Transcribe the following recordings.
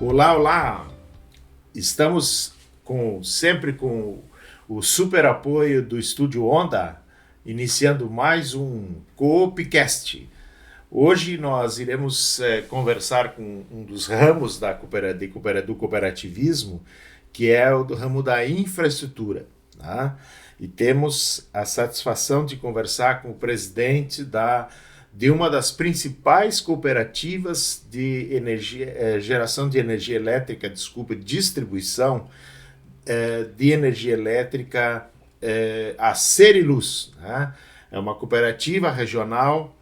Olá, olá! Estamos sempre com o super apoio do Estúdio Onda, iniciando mais um Coopcast. Hoje nós iremos conversar com um dos ramos do cooperativismo, que é o do ramo da infraestrutura. Tá? E temos a satisfação de conversar com o presidente de uma das principais cooperativas de geração de energia elétrica, distribuição de energia elétrica, a Seriluz. Né? É uma cooperativa regional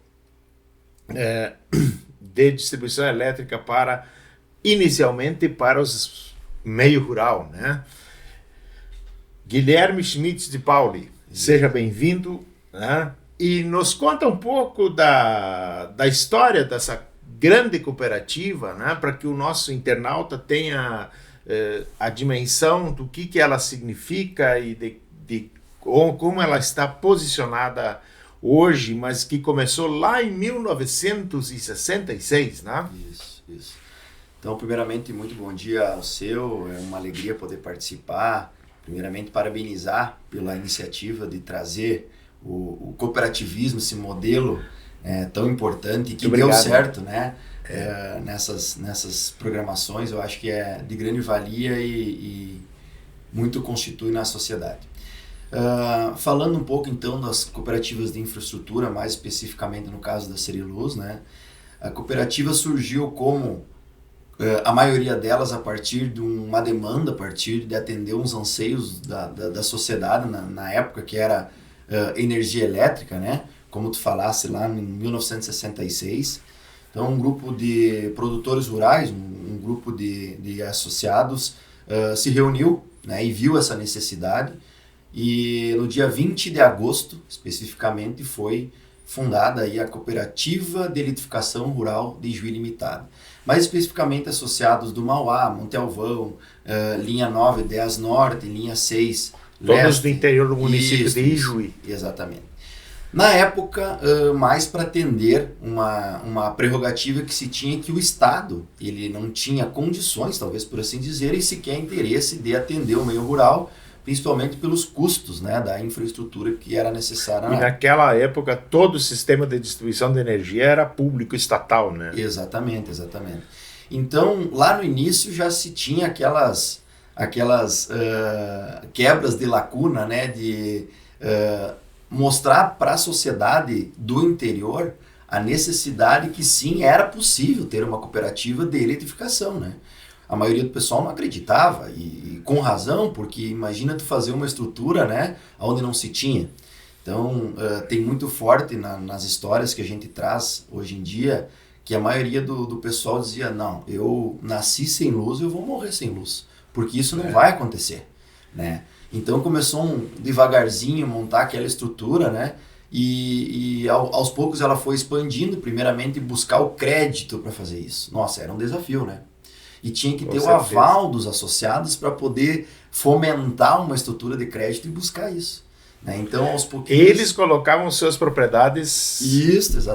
de distribuição elétrica inicialmente para os meio rural. Né? Guilherme Schmitz de Pauli, seja bem-vindo, né? E nos conta um pouco da história dessa grande cooperativa, né, para que o nosso internauta tenha a dimensão do que ela significa e de como ela está posicionada hoje, mas que começou lá em 1966, né? Isso. Então, primeiramente, muito bom dia ao seu, é uma alegria poder participar. Primeiramente, parabenizar pela iniciativa de trazer o cooperativismo, esse modelo tão importante que deu certo, né? Nessas programações. Eu acho que é de grande valia e muito constitui na sociedade. Falando um pouco então das cooperativas de infraestrutura, mais especificamente no caso da Seriluz, né? A cooperativa surgiu como a maioria delas a partir de uma demanda, a partir de atender uns anseios da sociedade na época, que era energia elétrica, né? Como tu falasse lá em 1966. Então, um grupo de produtores rurais, um grupo de associados se reuniu, né, e viu essa necessidade, e no dia 20 de agosto, especificamente, foi fundada aí a Cooperativa de Eletrificação Rural de Ijuí Limitada. Mais especificamente associados do Mauá, Monte Alvão, linha 9, 10 Norte, linha 6 Todos Leste, do interior do município de Ijuí. Exatamente. Na época, mais para atender uma prerrogativa que se tinha, que o Estado ele não tinha condições, talvez por assim dizer, e sequer interesse de atender o meio rural, principalmente pelos custos, né, da infraestrutura que era necessária. E naquela época todo o sistema de distribuição de energia era público estatal, né? Exatamente. Então, lá no início já se tinha aquelas quebras de lacuna, né, de mostrar para a sociedade do interior a necessidade que sim, era possível ter uma cooperativa de eletrificação, né? A maioria do pessoal não acreditava, e com razão, porque imagina tu fazer uma estrutura, né, onde não se tinha. Então, tem muito forte nas histórias que a gente traz hoje em dia, que a maioria do pessoal dizia, não, eu nasci sem luz, eu vou morrer sem luz, porque isso não vai acontecer, né? Então começou devagarzinho montar aquela estrutura, né? E aos poucos ela foi expandindo, primeiramente buscar o crédito para fazer isso. Nossa, era um desafio, né? E tinha que ter o aval dos associados para poder fomentar uma estrutura de crédito e buscar isso. Né? Então, aos pouquinhos... Eles colocavam suas propriedades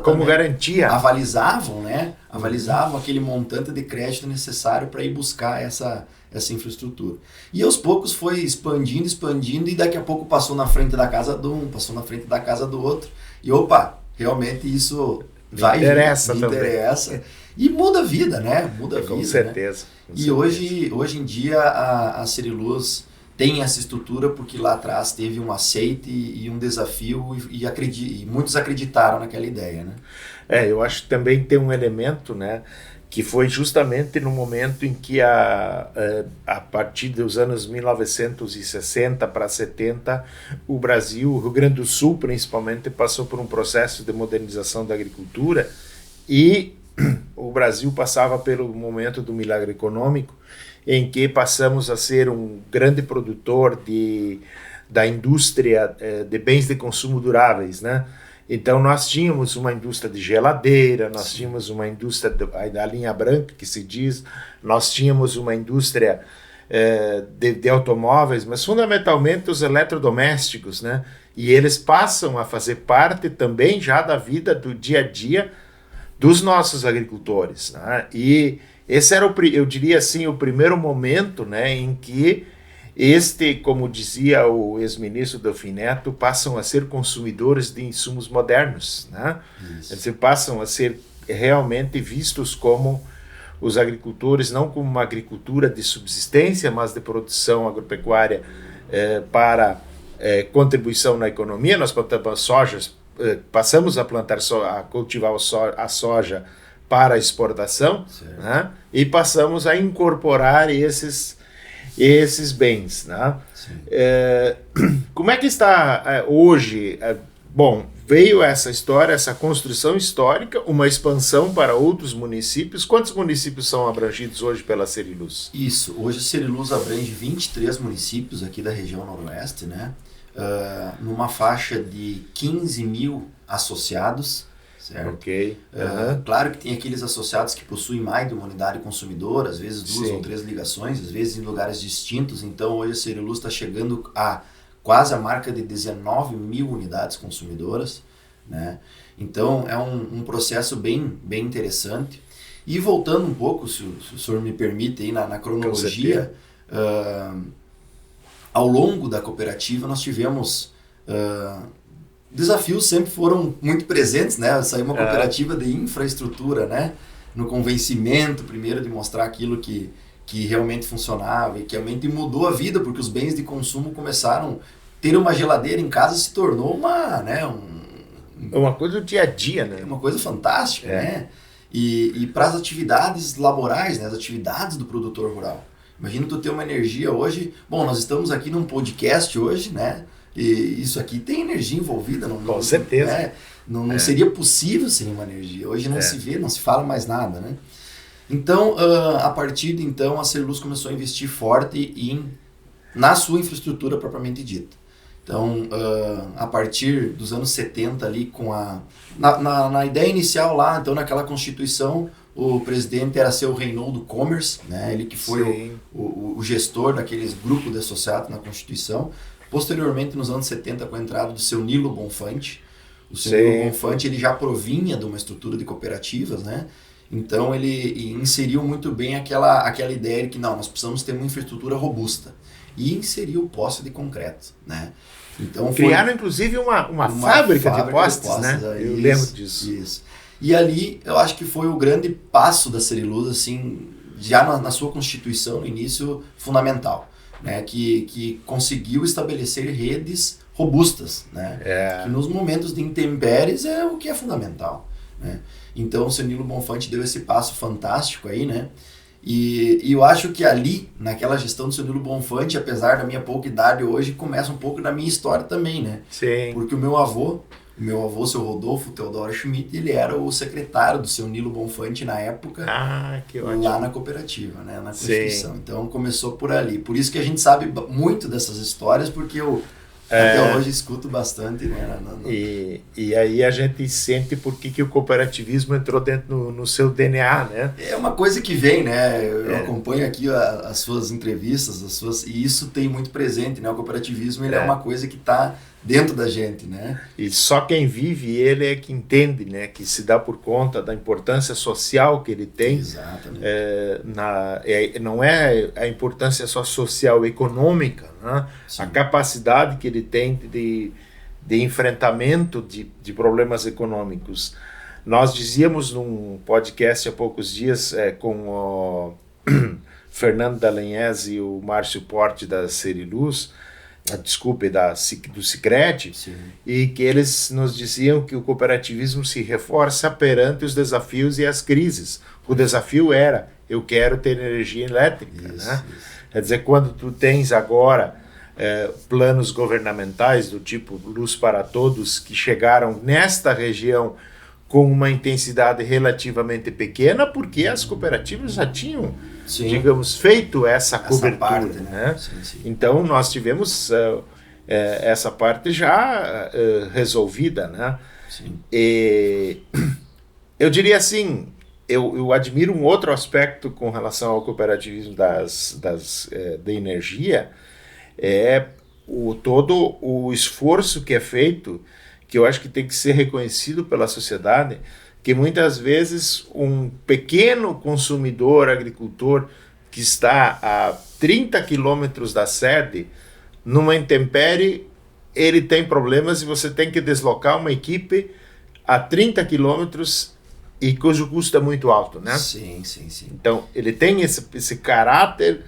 como garantia. Avalizavam, né? Avalizavam aquele montante de crédito necessário para ir buscar essa infraestrutura. E aos poucos foi expandindo, e daqui a pouco passou na frente da casa de um, passou na frente da casa do outro. E realmente isso me interessa. E muda a vida, né? Muda a vida. Com certeza. Né? E hoje em dia a Seriluz tem essa estrutura porque lá atrás teve um aceite e um desafio e muitos acreditaram naquela ideia, né? Eu acho que também tem um elemento, né, que foi justamente no momento em que a partir dos anos 1960 para 70, o Brasil, o Rio Grande do Sul principalmente, passou por um processo de modernização da agricultura, e o Brasil passava pelo momento do milagre econômico, em que passamos a ser um grande produtor da indústria de bens de consumo duráveis, né? Então nós tínhamos uma indústria de geladeira, nós tínhamos uma indústria da linha branca, que se diz, nós tínhamos uma indústria de automóveis, mas fundamentalmente os eletrodomésticos, né? E eles passam a fazer parte também já da vida do dia a dia dos nossos agricultores, né? E esse era, eu diria assim, o primeiro momento, né, em que como dizia o ex-ministro Delfim Neto, passam a ser consumidores de insumos modernos, né? Eles passam a ser realmente vistos como os agricultores, não como uma agricultura de subsistência, mas de produção agropecuária para contribuição na economia. Nós plantamos sojas, passamos a plantar a cultivar a soja para exportação, né? E passamos a incorporar esses bens, né? Como é que está hoje? Bom, veio essa história, essa construção histórica, uma expansão para outros municípios. Quantos municípios são abrangidos hoje pela Seriluz? Isso, hoje a Seriluz abrange 23 municípios aqui da região noroeste, né? Numa faixa de 15 mil associados, certo? Ok. Claro que tem aqueles associados que possuem mais de uma unidade consumidora, às vezes 2 ou 3 ligações, às vezes em lugares distintos. Então hoje a Seriluz está chegando a quase a marca de 19 mil unidades consumidoras, né? Então é um processo bem interessante. E voltando um pouco, se o senhor me permite, aí na cronologia, ao longo da cooperativa nós tivemos... desafios sempre foram muito presentes, né? Saiu uma cooperativa de infraestrutura, né? No convencimento, primeiro, de mostrar aquilo que realmente funcionava e que realmente mudou a vida, porque os bens de consumo começaram... Ter uma geladeira em casa se tornou uma coisa do dia a dia, né? Uma coisa fantástica, né? E para as atividades laborais, né? As atividades do produtor rural. Imagina tu ter uma energia hoje... Bom, nós estamos aqui num podcast hoje, né? E isso aqui tem energia envolvida. Com certeza. Né? Não seria possível sem uma energia. Hoje não se vê, não se fala mais nada, né? Então, a partir de então, a Seriluz começou a investir forte na sua infraestrutura propriamente dita. Então, a partir dos anos 70 ali, na ideia inicial lá, então naquela Constituição, o presidente era seu Reinaldo Commerce, né? Ele que foi o gestor daqueles grupos de associados na Constituição. Posteriormente, nos anos 70, com a entrada do seu Nilo Bonfante, o seu Nilo Bonfante ele já provinha de uma estrutura de cooperativas, né? Então ele inseriu muito bem aquela ideia de que nós precisamos ter uma infraestrutura robusta. E inseriu poste de concreto, né? Então criaram inclusive uma fábrica de postes, né? Eu lembro disso. Isso. E ali eu acho que foi o grande passo da Seriluz, assim, já na sua constituição, no início, fundamental, né? Que conseguiu estabelecer redes robustas, né? Que nos momentos de intempéries é o que é fundamental, né? Então o seu Nilo Bonfante deu esse passo fantástico aí, né? E eu acho que ali, naquela gestão do seu Nilo Bonfante, apesar da minha pouca idade hoje, começa um pouco da minha história também, né? Sim. Porque o meu avô, seu Rodolfo Teodoro Schmidt, ele era o secretário do seu Nilo Bonfante na época, que ótimo. Lá na cooperativa, né? Na Constituição. Então começou por ali. Por isso que a gente sabe muito dessas histórias, porque eu até hoje escuto bastante, né? E aí a gente sente por que o cooperativismo entrou dentro no seu DNA, né? É uma coisa que vem, né? Eu acompanho aqui as suas entrevistas, e isso tem muito presente, né? O cooperativismo ele é uma coisa que está dentro da gente, né? E só quem vive ele é que entende, né? Que se dá por conta da importância social que ele tem. Exatamente. Não é a importância só social, econômica, né? A capacidade que ele tem de enfrentamento de problemas econômicos. Nós dizíamos num podcast há poucos dias com o Fernando Dallagnese e o Márcio Porte da Seriluz, do Sicredi, e que eles nos diziam que o cooperativismo se reforça perante os desafios e as crises. O desafio era, eu quero ter energia elétrica, né? Quer dizer, quando tu tens agora planos governamentais do tipo Luz para Todos, que chegaram nesta região com uma intensidade relativamente pequena, porque as cooperativas já tinham, digamos, feito essa cobertura, parte, né? Sim. Então nós tivemos essa parte já resolvida, né? Sim. E eu diria assim, eu admiro um outro aspecto com relação ao cooperativismo da energia, todo o esforço que é feito, que eu acho que tem que ser reconhecido pela sociedade, que muitas vezes um pequeno consumidor, agricultor, que está a 30 quilômetros da sede, numa intempérie, ele tem problemas e você tem que deslocar uma equipe a 30 quilômetros e cujo custo é muito alto, né? Sim. Então, ele tem esse caráter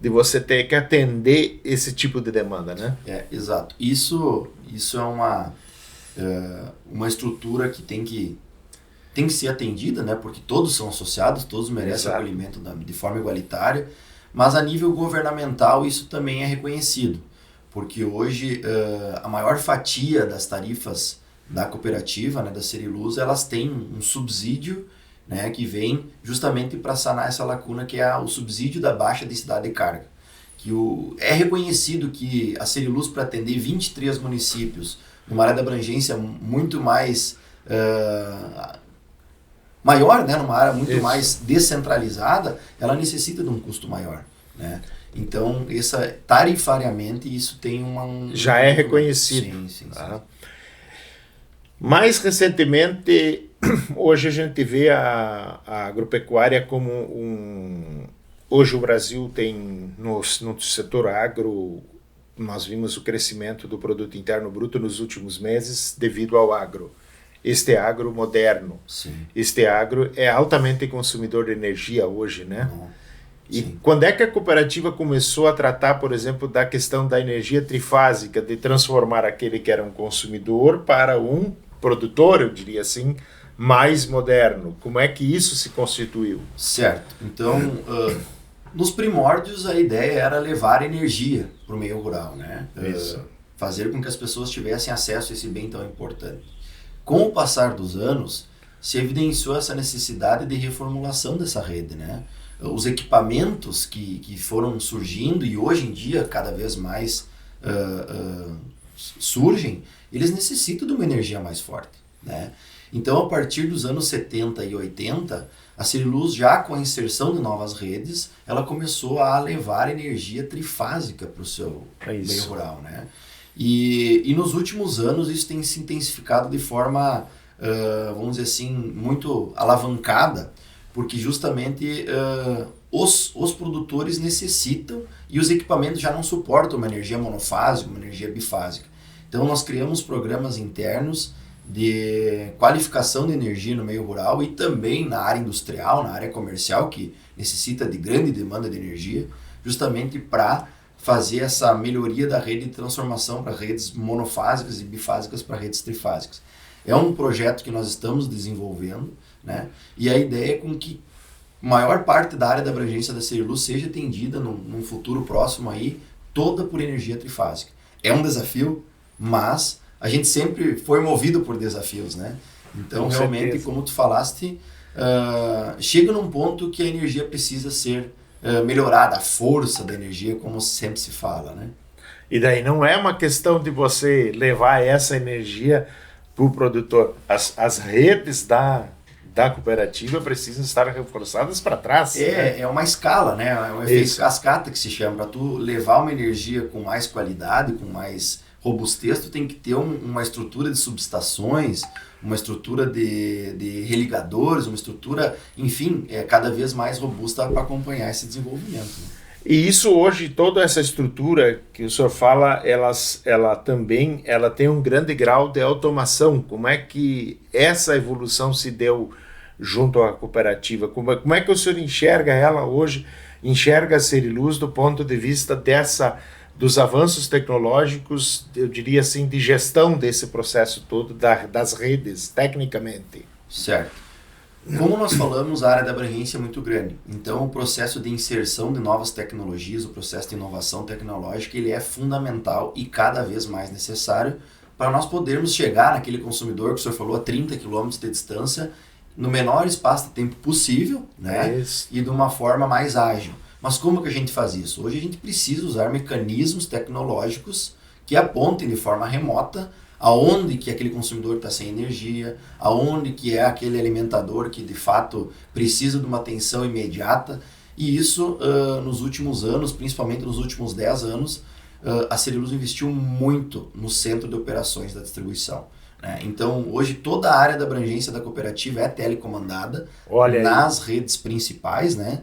de você ter que atender esse tipo de demanda, né? Exato. Isso é uma estrutura que tem que ser atendida, né? Porque todos são associados, todos merecem acolhimento de forma igualitária, mas a nível governamental isso também é reconhecido, porque hoje a maior fatia das tarifas da cooperativa, né, da Seriluz, elas têm um subsídio, né, que vem justamente para sanar essa lacuna, que é o subsídio da baixa densidade de carga. É reconhecido que a Seriluz, para atender 23 municípios, numa área de abrangência muito mais maior, né, numa área muito mais descentralizada, ela necessita de um custo maior, né? Então, tarifariamente, isso tem já é reconhecido. Sim. Mais recentemente, hoje a gente vê a agropecuária como Hoje o Brasil tem, no setor agro, nós vimos o crescimento do produto interno bruto nos últimos meses devido ao agro. Este agro moderno. Sim. Este agro é altamente consumidor de energia hoje, né? E Sim. quando é que a cooperativa começou a tratar, por exemplo, da questão da energia trifásica, de transformar aquele que era um consumidor para um produtor, eu diria assim, mais moderno? Como é que isso se constituiu? Certo. Então, nos primórdios, a ideia era levar energia para o meio rural, né? Fazer com que as pessoas tivessem acesso a esse bem tão importante. Com o passar dos anos, se evidenciou essa necessidade de reformulação dessa rede, né? Os equipamentos que foram surgindo e hoje em dia cada vez mais surgem, eles necessitam de uma energia mais forte, né? Então, a partir dos anos 70 e 80, a Seriluz, já com a inserção de novas redes, ela começou a levar energia trifásica para o seu meio rural, né? E nos últimos anos isso tem se intensificado de forma, vamos dizer assim, muito alavancada, porque justamente os produtores necessitam e os equipamentos já não suportam uma energia monofásica, uma energia bifásica. Então nós criamos programas internos de qualificação de energia no meio rural e também na área industrial, na área comercial, que necessita de grande demanda de energia, justamente para fazer essa melhoria da rede de transformação para redes monofásicas e bifásicas para redes trifásicas. É um projeto que nós estamos desenvolvendo, né? E a ideia é com que a maior parte da área da abrangência da Seriluz seja atendida num futuro próximo aí, toda por energia trifásica. É um desafio, mas a gente sempre foi movido por desafios, né? Então, com realmente, certeza, como tu falaste, chega num ponto que a energia precisa ser melhorada, a força da energia, como sempre se fala, né? E daí não é uma questão de você levar essa energia para o produtor. As redes da cooperativa precisam estar reforçadas para trás. É uma escala, né? É um efeito cascata que se chama. Para tu levar uma energia com mais qualidade, com mais robustez, tu tem que ter uma estrutura de subestações, uma estrutura de religadores, uma estrutura, enfim, cada vez mais robusta para acompanhar esse desenvolvimento, né? E isso hoje, toda essa estrutura que o senhor fala, ela também tem um grande grau de automação. Como é que essa evolução se deu junto à cooperativa? Como é que o senhor enxerga ela hoje, enxerga a Seriluz do ponto de vista dos avanços tecnológicos, eu diria assim, de gestão desse processo todo, das redes, tecnicamente? Certo. Como nós falamos, a área da abrangência é muito grande. Então, o processo de inserção de novas tecnologias, o processo de inovação tecnológica, ele é fundamental e cada vez mais necessário para nós podermos chegar naquele consumidor que o senhor falou, a 30 km de distância, no menor espaço de tempo possível, né? E de uma forma mais ágil. Mas como que a gente faz isso? Hoje a gente precisa usar mecanismos tecnológicos que apontem de forma remota aonde que aquele consumidor está sem energia, aonde que é aquele alimentador que de fato precisa de uma atenção imediata. E isso nos últimos anos, principalmente nos últimos 10 anos, a Seriluz investiu muito no centro de operações da distribuição. né? Então, hoje toda a área da abrangência da cooperativa é telecomandada nas redes principais, né?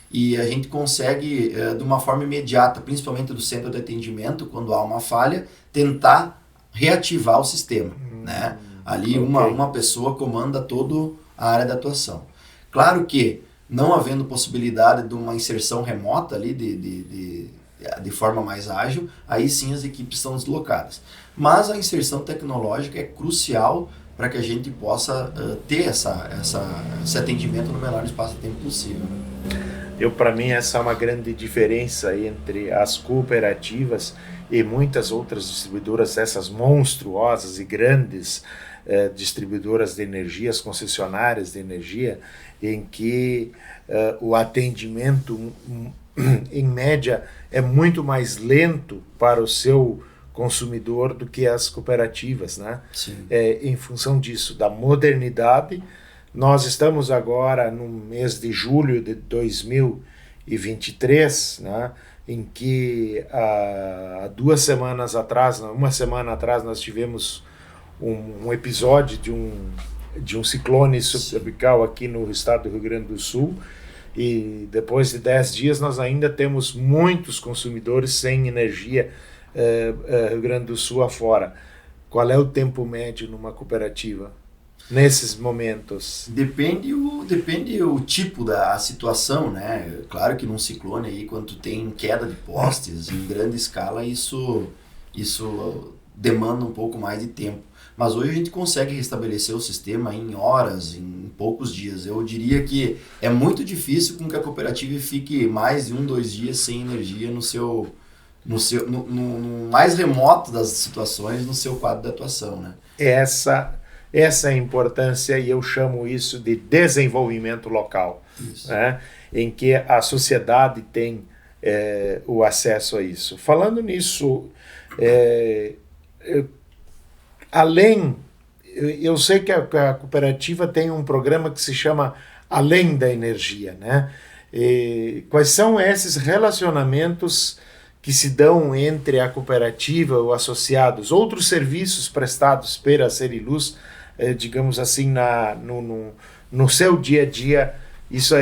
E a gente consegue, de uma forma imediata, principalmente do centro de atendimento, quando há uma falha, tentar reativar o sistema, né? Ali uma pessoa comanda toda a área de atuação. Claro que, não havendo possibilidade de uma inserção remota ali de forma mais ágil, aí sim as equipes são deslocadas. Mas a inserção tecnológica é crucial para que a gente possa ter esse atendimento no menor espaço de tempo possível, né? Para mim, essa é uma grande diferença entre as cooperativas e muitas outras distribuidoras, essas monstruosas e grandes distribuidoras de energia, as concessionárias de energia, em que o atendimento, em média, é muito mais lento para o seu consumidor do que as cooperativas, né? Em função disso, da modernidade. Nós estamos agora no mês de julho de 2023, né, em que há 2 semanas atrás, uma semana atrás, nós tivemos um episódio de um ciclone subtropical aqui no estado do Rio Grande do Sul, e depois de 10 dias nós ainda temos muitos consumidores sem energia Rio Grande do Sul afora. Qual é o tempo médio numa cooperativa nesses momentos? Depende o tipo da situação, né? Claro que num ciclone aí, quando tem queda de postes em grande escala, isso demanda um pouco mais de tempo. Mas hoje a gente consegue restabelecer o sistema em horas, em poucos dias. Eu diria que é muito difícil com que a cooperativa fique mais de 2 dias sem energia no mais remoto das situações, no seu quadro de atuação, né? Essa é a importância, e eu chamo isso de desenvolvimento local, né? Em que a sociedade tem o acesso a isso. Falando nisso, eu sei que a cooperativa tem um programa que se chama Além da Energia, né? Quais são esses relacionamentos que se dão entre a cooperativa ou associados, outros serviços prestados pela Seriluz, digamos assim, no seu dia a dia? Isso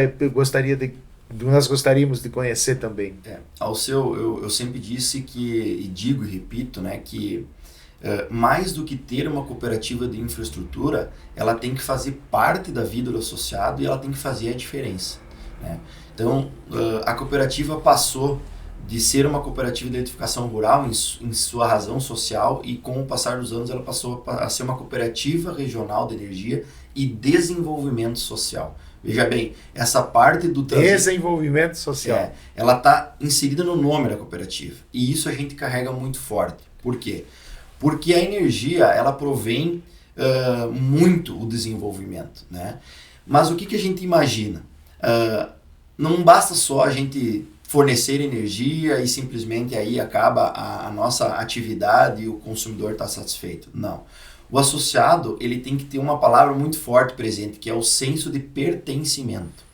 nós gostaríamos de conhecer também. Eu sempre disse e digo e repito, né, que mais do que ter uma cooperativa de infraestrutura, ela tem que fazer parte da vida do associado e ela tem que fazer a diferença, né? Então, a cooperativa passou de ser uma cooperativa de eletrificação rural em sua razão social, e com o passar dos anos ela passou a ser uma cooperativa regional de energia e desenvolvimento social. Veja bem, essa parte do desenvolvimento social, ela está inserida no nome da cooperativa, e isso a gente carrega muito forte. Por quê? Porque a energia, ela provém muito o desenvolvimento, né? Mas o que a gente imagina? Não basta só a gente fornecer energia e simplesmente aí acaba a nossa atividade e o consumidor está satisfeito. Não. O associado, ele tem que ter uma palavra muito forte presente, que é o senso de pertencimento.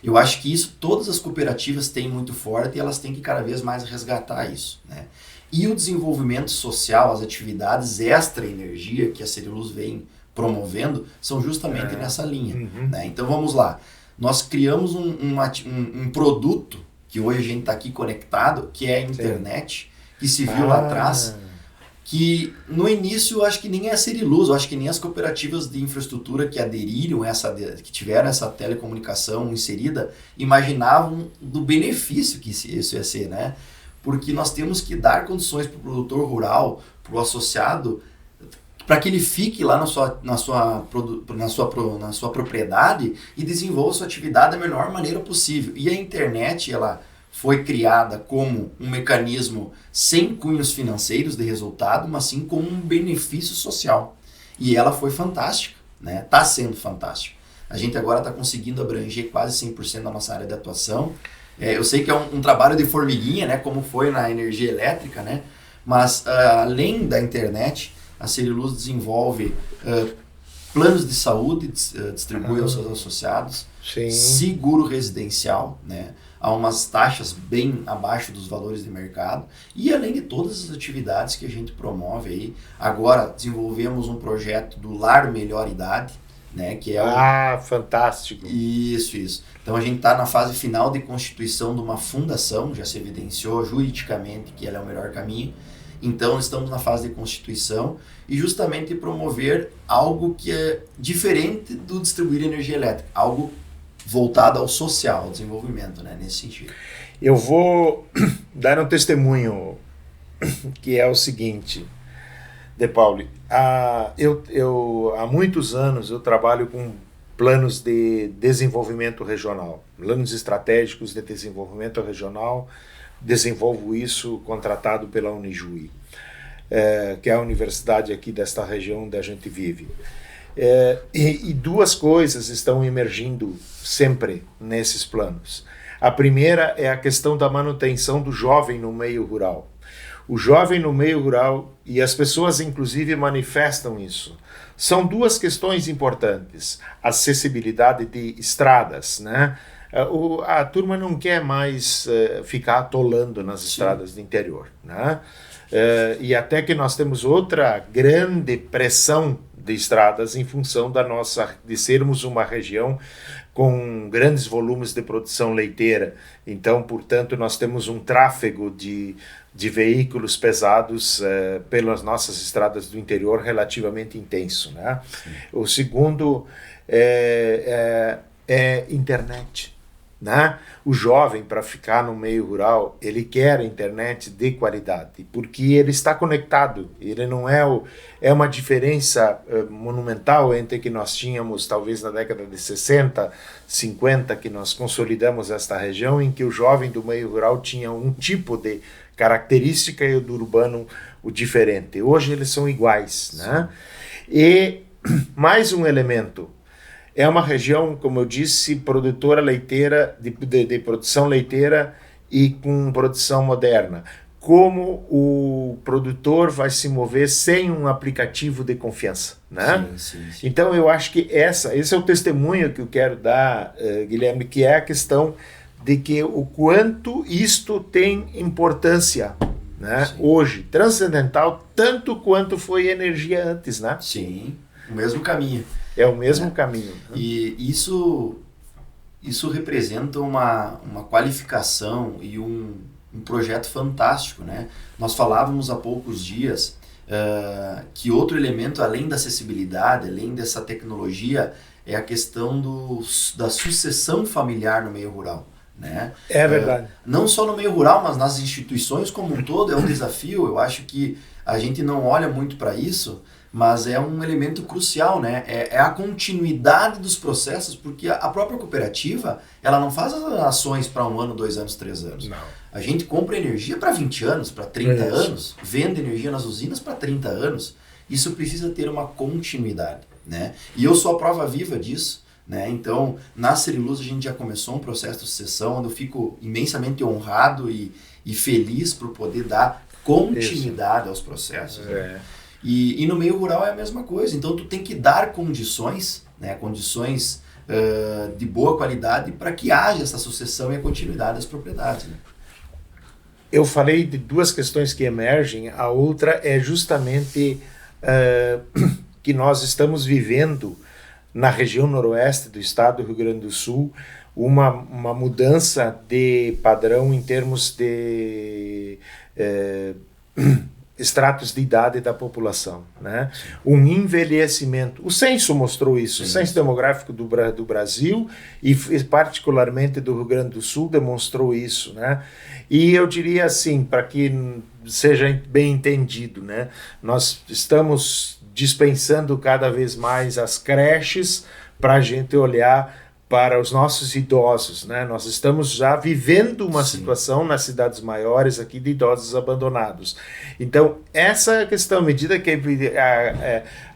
Eu acho que isso todas as cooperativas têm muito forte, e elas têm que cada vez mais resgatar isso, né? E o desenvolvimento social, as atividades extra-energia que a Seriluz vem promovendo, são justamente nessa linha, né? Então vamos lá. Nós criamos um produto que hoje a gente está aqui conectado, que é a internet, que se viu lá atrás, que no início eu acho que nem a Seriluz, eu acho que nem as cooperativas de infraestrutura que aderiram, que tiveram essa telecomunicação inserida, imaginavam do benefício que isso ia ser, né? Porque nós temos que dar condições para o produtor rural, para o associado, para que ele fique lá na sua propriedade e desenvolva sua atividade da melhor maneira possível. E a internet, ela foi criada como um mecanismo sem cunhos financeiros de resultado, mas sim como um benefício social. E ela foi fantástica, né? Está sendo fantástica. A gente agora está conseguindo abranger quase 100% da nossa área de atuação. Eu sei que é um trabalho de formiguinha, né? Como foi na energia elétrica, né? Mas além da internet, a Seriluz desenvolve planos de saúde, distribui aos seus associados, Sim. seguro residencial, né, a umas taxas bem abaixo dos valores de mercado, e além de todas as atividades que a gente promove aí. Agora desenvolvemos um projeto do Lar Melhor Idade, né, que é fantástico. Isso. Então a gente está na fase final de constituição de uma fundação, já se evidenciou juridicamente que ela é o melhor caminho. Então estamos na fase de constituição e justamente promover algo que é diferente do distribuir energia elétrica, algo voltado ao social, ao desenvolvimento, né, nesse sentido. Eu vou dar um testemunho que é o seguinte, De Pauli. Há muitos anos eu trabalho com planos de desenvolvimento regional, planos estratégicos de desenvolvimento regional. Desenvolvo isso contratado pela Unijuí, que é a universidade aqui desta região onde a gente vive. E duas coisas estão emergindo sempre nesses planos. A primeira é a questão da manutenção do jovem no meio rural. O jovem no meio rural, e as pessoas inclusive manifestam isso, são duas questões importantes. Acessibilidade de estradas, né? A turma não quer mais ficar atolando nas estradas do interior, né? E até que nós temos outra grande pressão de estradas em função de sermos uma região com grandes volumes de produção leiteira. Então, portanto, nós temos um tráfego de veículos pesados pelas nossas estradas do interior relativamente intenso, né? O segundo é internet, né? O jovem, para ficar no meio rural, ele quer internet de qualidade, porque ele está conectado. Ele não é uma diferença monumental entre que nós tínhamos, talvez na década de 60, 50, que nós consolidamos esta região, em que o jovem do meio rural tinha um tipo de característica e o do urbano o diferente. Hoje eles são iguais, né? E mais um elemento. É uma região, como eu disse, produtora leiteira, de produção leiteira e com produção moderna. Como o produtor vai se mover sem um aplicativo de confiança, né? Sim. Então eu acho que esse é o testemunho que eu quero dar, Guilherme, que é a questão de que o quanto isto tem importância, né? Hoje, transcendental, tanto quanto foi energia antes, né? Sim, o mesmo caminho. É o mesmo caminho. E isso representa uma qualificação e um projeto fantástico, né? Nós falávamos há poucos dias que outro elemento, além da acessibilidade, além dessa tecnologia, é a questão da sucessão familiar no meio rural, né? É verdade. Não só no meio rural, mas nas instituições como um todo é um desafio. Eu acho que a gente não olha muito para isso, mas é um elemento crucial, né? É a continuidade dos processos, porque a própria cooperativa, ela não faz as ações para 1 ano, 2 anos, 3 anos. Não. A gente compra energia para 20 anos, para 30 anos, vende energia nas usinas para 30 anos. Isso precisa ter uma continuidade, né? E eu sou a prova viva disso, né? Então, na Celulose a gente já começou um processo de sucessão, onde eu fico imensamente honrado e feliz por poder dar continuidade aos processos. Né? E no meio rural é a mesma coisa. Então, tu tem que dar condições, né? Condições de boa qualidade para que haja essa sucessão e a continuidade das propriedades. Né? Eu falei de duas questões que emergem. A outra é justamente que nós estamos vivendo na região noroeste do estado do Rio Grande do Sul uma mudança de padrão em termos de estratos de idade da população, né? Um envelhecimento. O censo mostrou isso. Sim. O censo demográfico do Brasil e particularmente do Rio Grande do Sul demonstrou isso, né? E eu diria assim, para que seja bem entendido, né? Nós estamos dispensando cada vez mais as creches para a gente olhar para os nossos idosos, né? Nós estamos já vivendo uma situação nas cidades maiores aqui de idosos abandonados. Então, essa questão, à medida que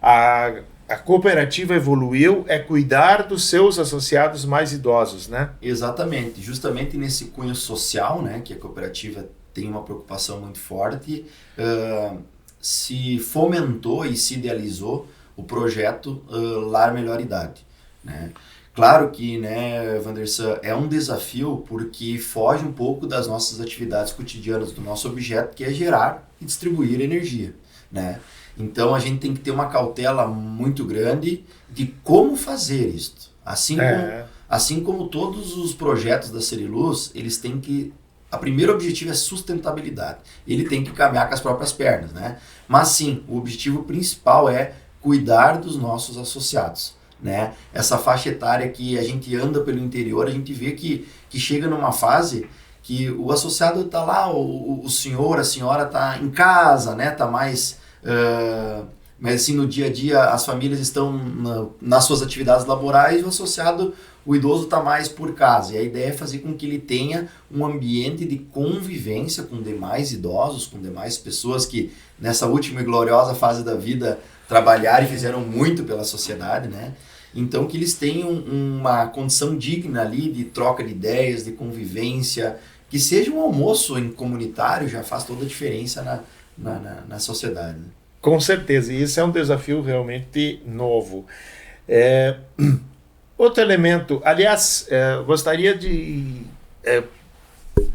a cooperativa evoluiu, é cuidar dos seus associados mais idosos, né? Exatamente. Justamente nesse cunho social, né, que a cooperativa tem uma preocupação muito forte, se fomentou e se idealizou o projeto Lar Melhor Idade, né? Claro que, né, Wanderson, é um desafio porque foge um pouco das nossas atividades cotidianas, do nosso objeto, que é gerar e distribuir energia, né? Então a gente tem que ter uma cautela muito grande de como fazer isto. Assim como todos os projetos da Seriluz, eles têm que... O primeiro objetivo é sustentabilidade. Ele tem que caminhar com as próprias pernas, né? Mas sim, o objetivo principal é cuidar dos nossos associados, né? Essa faixa etária que a gente anda pelo interior, a gente vê que chega numa fase que o associado está lá, o senhor, a senhora está em casa, né? Está mais... mas assim, no dia a dia as famílias estão nas suas atividades laborais, o associado, o idoso está mais por casa. E a ideia é fazer com que ele tenha um ambiente de convivência com demais idosos, com demais pessoas que nessa última e gloriosa fase da vida trabalharam e fizeram muito pela sociedade, né? Então que eles tenham uma condição digna ali de troca de ideias, de convivência, que seja um almoço em comunitário já faz toda a diferença na sociedade, né? Com certeza, e isso é um desafio realmente novo. Outro elemento, aliás, gostaria de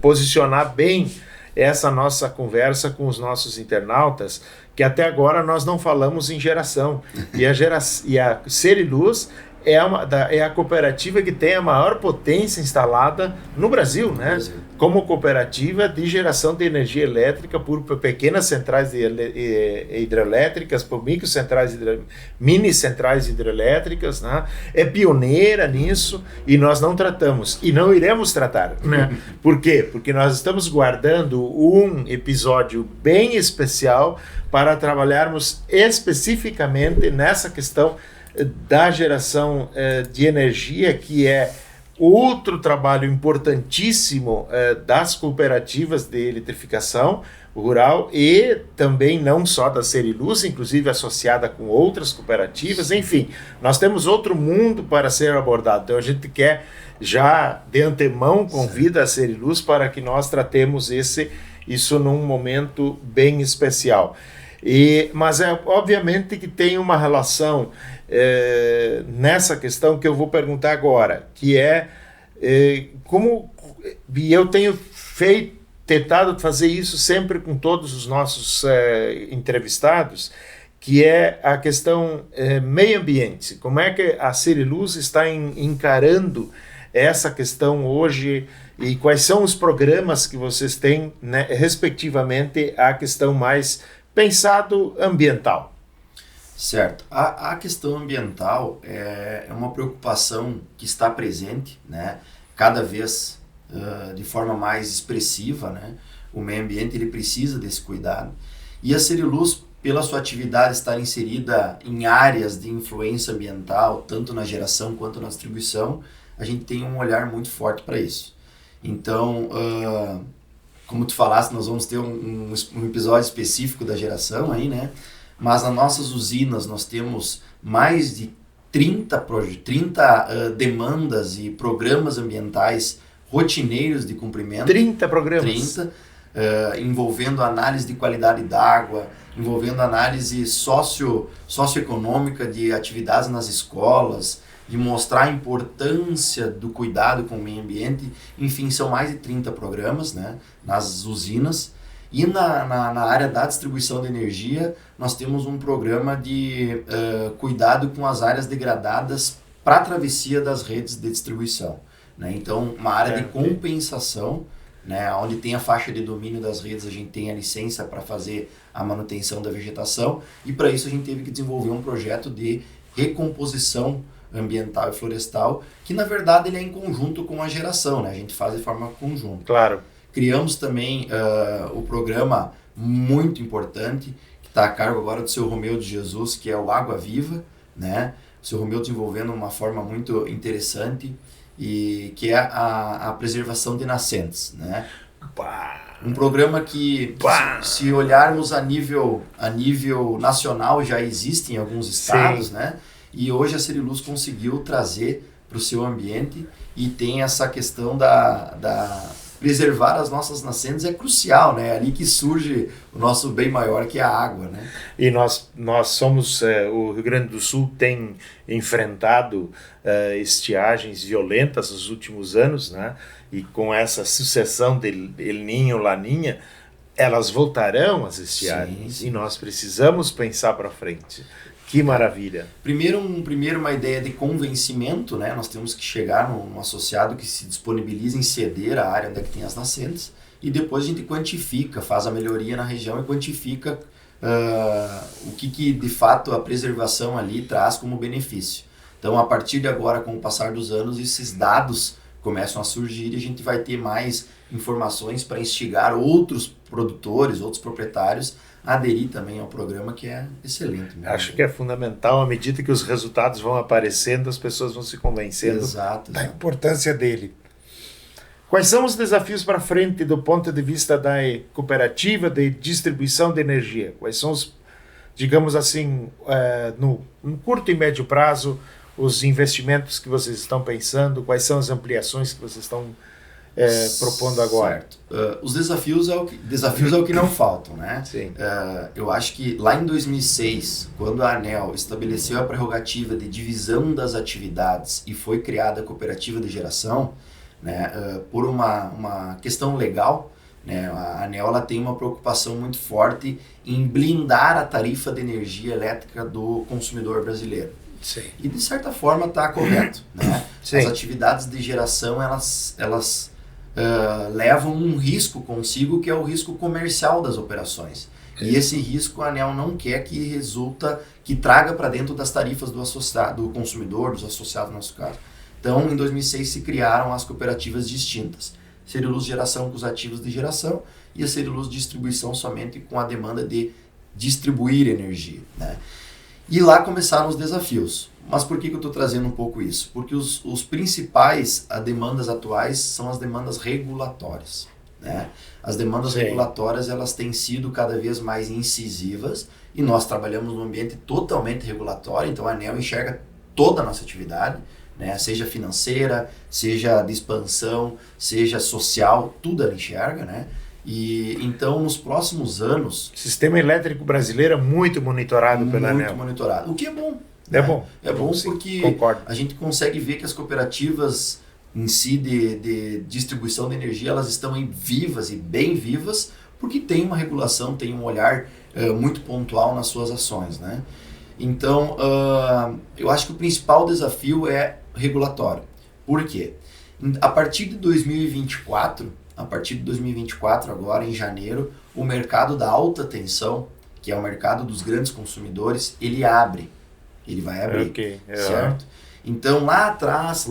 posicionar bem essa nossa conversa com os nossos internautas, que até agora nós não falamos em geração. E a Seriluz é a cooperativa que tem a maior potência instalada no Brasil, né? Como cooperativa de geração de energia elétrica por pequenas centrais hidrelétricas, por mini centrais hidrelétricas, né? É pioneira nisso e nós não tratamos e não iremos tratar, né? Por quê? Porque nós estamos guardando um episódio bem especial para trabalharmos especificamente nessa questão da geração de energia, que é outro trabalho importantíssimo das cooperativas de eletrificação rural e também não só da Seriluz, inclusive associada com outras cooperativas. Enfim, nós temos outro mundo para ser abordado. Então a gente quer já de antemão convida a Seriluz para que nós tratemos isso num momento bem especial. Mas obviamente que tem uma relação nessa questão que eu vou perguntar agora, que como, e eu tenho tentado fazer isso sempre com todos os nossos entrevistados, que é a questão meio ambiente. Como é que a Seriluz está encarando essa questão hoje e quais são os programas que vocês têm, né, respectivamente à questão mais pensado ambiental? Certo. A questão ambiental é uma preocupação que está presente, né? Cada vez de forma mais expressiva, né? O meio ambiente ele precisa desse cuidado. E a Seriluz, pela sua atividade estar inserida em áreas de influência ambiental, tanto na geração quanto na distribuição, a gente tem um olhar muito forte para isso. Então, como tu falaste, nós vamos ter um episódio específico da geração aí, né? Mas nas nossas usinas nós temos mais de 30 demandas e programas ambientais rotineiros de cumprimento. 30 programas? 30, envolvendo análise de qualidade d'água, envolvendo análise socioeconômica de atividades nas escolas, de mostrar a importância do cuidado com o meio ambiente. Enfim, são mais de 30 programas, né, nas usinas. E na área da distribuição de energia, nós temos um programa de cuidado com as áreas degradadas para a travessia das redes de distribuição, né? Então, uma área de compensação, né, onde tem a faixa de domínio das redes, a gente tem a licença para fazer a manutenção da vegetação, e para isso a gente teve que desenvolver um projeto de recomposição ambiental e florestal, que na verdade ele é em conjunto com a geração, né? A gente faz de forma conjunta. Claro. Criamos também o programa muito importante, que está a cargo agora do seu Romeu de Jesus, que é o Água Viva, né? O seu Romeu desenvolvendo uma forma muito interessante, e que é a preservação de nascentes, né? Um programa que, se olharmos a nível nacional, já existe em alguns estados, né? E hoje a Seriluz conseguiu trazer para o seu ambiente, e tem essa questão preservar as nossas nascentes é crucial, né? É ali que surge o nosso bem maior, que é a água, né? E nós somos, o Rio Grande do Sul tem enfrentado estiagens violentas nos últimos anos, né? E com essa sucessão de El Niño, Laninha, elas voltarão às estiagens. Sim. E nós precisamos pensar para frente. Que maravilha! Primeiro uma ideia de convencimento, né? Nós temos que chegar num associado que se disponibilize em ceder a área onde é que tem as nascentes, e depois a gente quantifica, faz a melhoria na região e quantifica o que de fato a preservação ali traz como benefício. Então, a partir de agora, com o passar dos anos, esses dados começam a surgir e a gente vai ter mais informações para instigar outros produtores, outros proprietários a aderir também ao programa, que é excelente. Acho que é fundamental, à medida que os resultados vão aparecendo, as pessoas vão se convencendo da importância dele. Quais são os desafios para frente do ponto de vista da cooperativa de distribuição de energia? Quais são os, digamos assim, no curto e médio prazo, os investimentos que vocês estão pensando? Quais são as ampliações que vocês estão propondo agora? Certo. Os desafios é o que não faltam, né? Sim. Eu acho que lá em 2006, quando a ANEEL estabeleceu a prerrogativa de divisão das atividades e foi criada a cooperativa de geração, né, por uma questão legal, né, a ANEEL ela tem uma preocupação muito forte em blindar a tarifa de energia elétrica do consumidor brasileiro. Sim. E de certa forma está correto, né? Sim. As atividades de geração elas levam um risco consigo, que é o risco comercial das operações. E esse risco a ANEEL não quer que traga para dentro das tarifas do consumidor, dos associados no nosso caso. Então, em 2006 se criaram as cooperativas distintas. Ceriluz Geração com os ativos de geração e a Ceriluz Distribuição somente com a demanda de distribuir energia, né? E lá começaram os desafios. Mas por que eu estou trazendo um pouco isso? Porque os principais demandas atuais são as demandas regulatórias, né? As demandas regulatórias elas têm sido cada vez mais incisivas e nós trabalhamos num ambiente totalmente regulatório, então a ANEEL enxerga toda a nossa atividade, né? Seja financeira, seja de expansão, seja social, tudo ela enxerga, né? E então nos próximos anos... O sistema elétrico brasileiro é muito monitorado pela ANEEL. Muito monitorado, o que é bom. É bom. É bom sim, porque concordo. A gente consegue ver que as cooperativas em si de distribuição de energia, elas estão vivas e bem vivas, porque tem uma regulação, tem um olhar muito pontual nas suas ações, né? Então, eu acho que o principal desafio é regulatório. Por quê? A partir de 2024, agora em janeiro, o mercado da alta tensão, que é o mercado dos grandes consumidores, ele vai abrir, certo? Então lá atrás,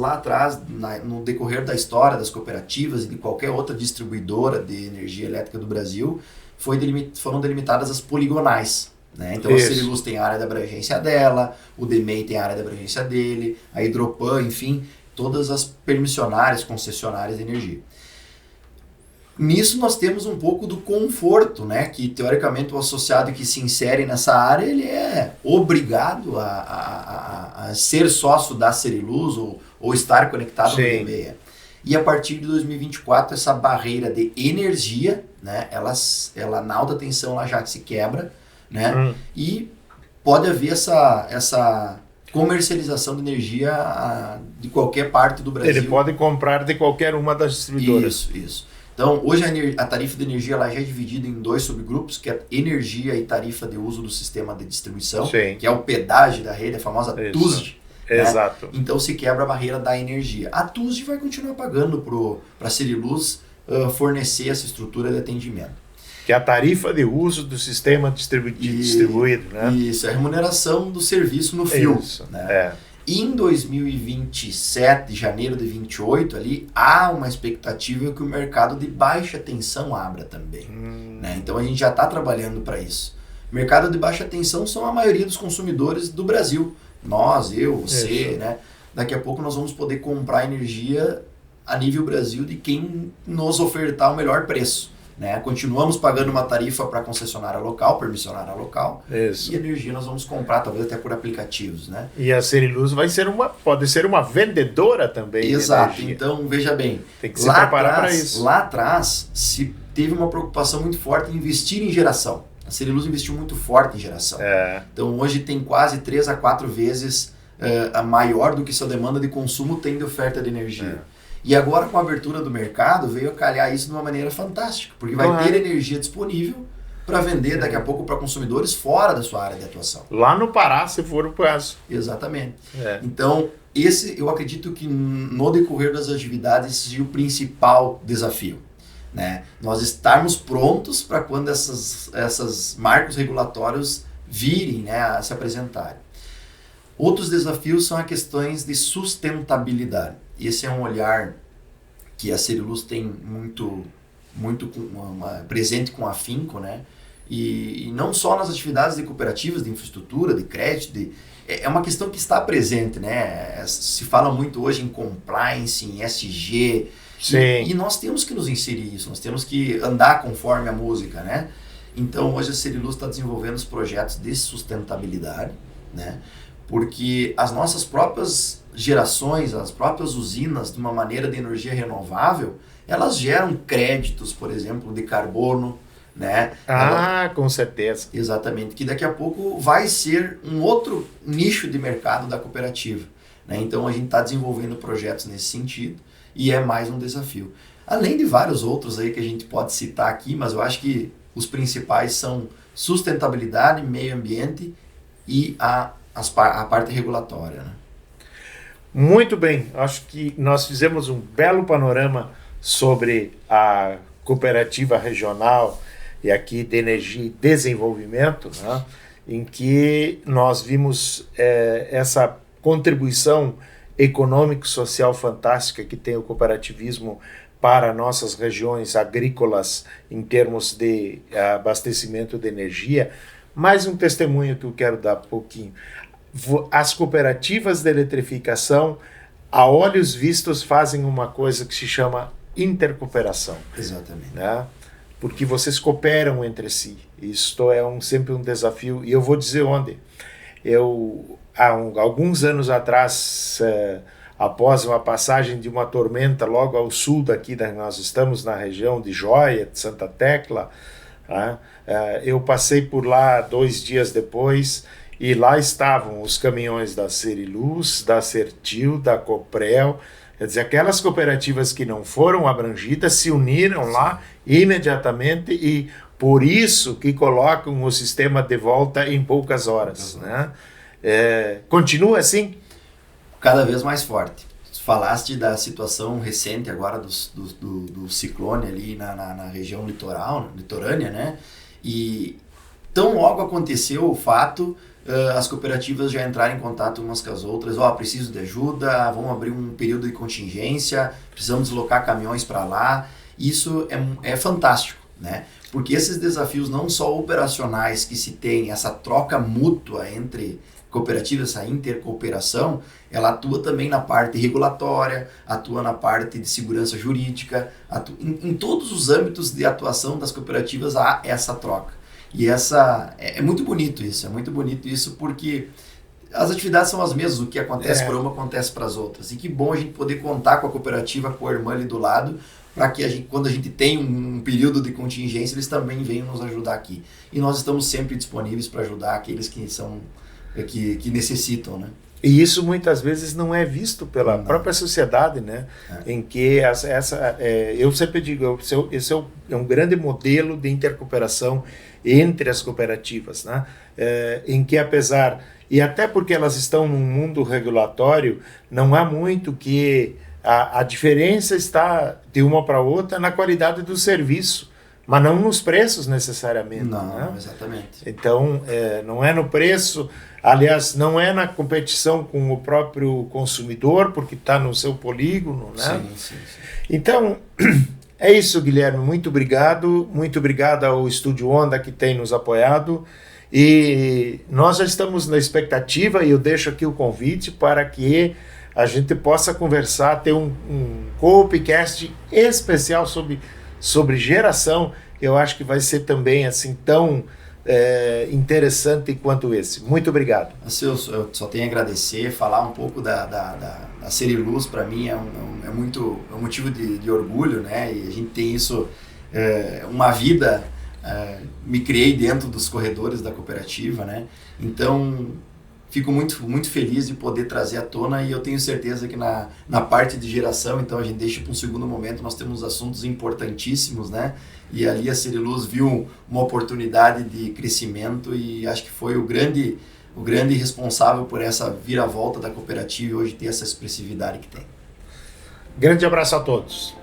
no decorrer da história das cooperativas e de qualquer outra distribuidora de energia elétrica do Brasil, foram delimitadas as poligonais, né? Então Isso. A Ceriluz tem a área de abrangência dela, o DEMEI tem a área de abrangência dele, a Hidropan, enfim, todas as permissionárias, concessionárias de energia. Nisso nós temos um pouco do conforto, né? Que teoricamente o associado que se insere nessa área, ele é obrigado a ser sócio da Ceriluz ou estar conectado no DME. E a partir de 2024 essa barreira de energia, né? Ela na alta tensão ela já se quebra, né? E pode haver essa comercialização de energia de qualquer parte do Brasil. Ele pode comprar de qualquer uma das distribuidoras. Isso. Então, hoje a tarifa de energia ela já é dividida em dois subgrupos, que é energia e tarifa de uso do sistema de distribuição, que é o pedágio da rede, a famosa TUSD. Né? Exato. Então, se quebra a barreira da energia. A TUSD vai continuar pagando para a Ceriluz fornecer essa estrutura de atendimento. Que é a tarifa de uso do sistema distribuído, né? Isso, é a remuneração do serviço no fio. Isso, né? Em 2027, janeiro de 28, ali, há uma expectativa que o mercado de baixa tensão abra também. Né? Então a gente já está trabalhando para isso. Mercado de baixa tensão são a maioria dos consumidores do Brasil. Nós, eu, você, né? Daqui a pouco nós vamos poder comprar energia a nível Brasil de quem nos ofertar o melhor preço. né? Continuamos pagando uma tarifa para concessionária local, permissionária local. Isso. E energia nós vamos comprar, talvez até por aplicativos, né? E a Seriluz pode ser uma vendedora também. Exato. Então, veja bem, tem que se preparar para isso. Lá atrás, se teve uma preocupação muito forte em investir em geração. A Seriluz investiu muito forte em geração. Então, hoje tem quase 3 a 4 vezes a maior do que sua demanda de consumo tem de oferta de energia. E agora, com a abertura do mercado, veio a calhar isso de uma maneira fantástica, porque vai ter energia disponível para vender daqui a pouco para consumidores fora da sua área de atuação. Lá no Pará, se for o caso. Exatamente. Então, eu acredito que no decorrer das atividades seja o principal desafio, né? Nós estarmos prontos para quando essas marcos regulatórios virem, né, a se apresentarem. Outros desafios são as questões de sustentabilidade. Esse é um olhar que a Seriluz tem muito presente com afinco, né? E não só nas atividades de cooperativas, de infraestrutura, de crédito, é uma questão que está presente, né? Se fala muito hoje em compliance, em ESG, e nós temos que nos inserir isso, nós temos que andar conforme a música, né? Então hoje a Seriluz está desenvolvendo os projetos de sustentabilidade, né? Porque as nossas próprias gerações, as próprias usinas, de uma maneira de energia renovável, elas geram créditos, por exemplo, de carbono, né? Com certeza. Exatamente, que daqui a pouco vai ser um outro nicho de mercado da cooperativa, né? Então a gente está desenvolvendo projetos nesse sentido e é mais um desafio. Além de vários outros aí que a gente pode citar aqui, mas eu acho que os principais são sustentabilidade, meio ambiente e a parte regulatória, né? Muito bem, acho que nós fizemos um belo panorama sobre a cooperativa regional e aqui de energia e desenvolvimento, né, em que nós vimos essa contribuição econômico-social fantástica que tem o cooperativismo para nossas regiões agrícolas em termos de abastecimento de energia. Mais um testemunho que eu quero dar um pouquinho. As cooperativas de eletrificação, a olhos vistos, fazem uma coisa que se chama intercooperação. Exatamente. Né? Porque vocês cooperam entre si. Isto é sempre um desafio. E eu vou dizer onde. Há alguns anos atrás, após uma passagem de uma tormenta logo ao sul daqui, nós estamos na região de Joia, de Santa Tecla, né? Eu passei por lá 2 dias depois e lá estavam os caminhões da Seriluz, da Sertil, da Coprel, quer dizer, aquelas cooperativas que não foram abrangidas se uniram lá imediatamente e por isso que colocam o sistema de volta em poucas horas. Né? Continua assim? Cada vez mais forte. Falaste da situação recente agora do ciclone ali na região litorânea, né? E tão logo aconteceu o fato, as cooperativas já entraram em contato umas com as outras, preciso de ajuda, vamos abrir um período de contingência, precisamos deslocar caminhões para lá. Isso é fantástico, né? Porque esses desafios não só operacionais que se tem, essa troca mútua entre cooperativas, essa intercooperação, ela atua também na parte regulatória, atua na parte de segurança jurídica, em todos os âmbitos de atuação das cooperativas há essa troca. E é muito bonito isso porque as atividades são as mesmas, o que acontece para uma acontece para as outras. E que bom a gente poder contar com a cooperativa, com a irmã ali do lado, para que quando a gente tem um período de contingência, eles também venham nos ajudar aqui. E nós estamos sempre disponíveis para ajudar aqueles que necessitam, né? E isso muitas vezes não é visto pela própria sociedade, né? Em que eu sempre digo, esse é um grande modelo de intercooperação entre as cooperativas, né? Em que e até porque elas estão num mundo regulatório, não há muito que a diferença está de uma para outra na qualidade do serviço, mas não nos preços necessariamente. Não, né? Exatamente. Então, não é no preço, aliás, não é na competição com o próprio consumidor, porque está no seu polígono. Né? Sim. Então, é isso, Guilherme. Muito obrigado ao Estúdio Onda que tem nos apoiado. E nós já estamos na expectativa, e eu deixo aqui o convite para que a gente possa conversar, ter um Coopcast especial sobre geração, eu acho que vai ser também assim tão interessante quanto esse. Muito obrigado. Eu só tenho a agradecer, falar um pouco da Seriluz, para mim é um motivo de orgulho, né? E a gente tem isso, uma vida, me criei dentro dos corredores da cooperativa, né? Então, fico muito feliz de poder trazer à tona, e eu tenho certeza que na parte de geração, então a gente deixa para um segundo momento, nós temos assuntos importantíssimos, né? E ali a Seriluz viu uma oportunidade de crescimento, e acho que foi o grande responsável por essa viravolta da cooperativa e hoje ter essa expressividade que tem. Grande abraço a todos.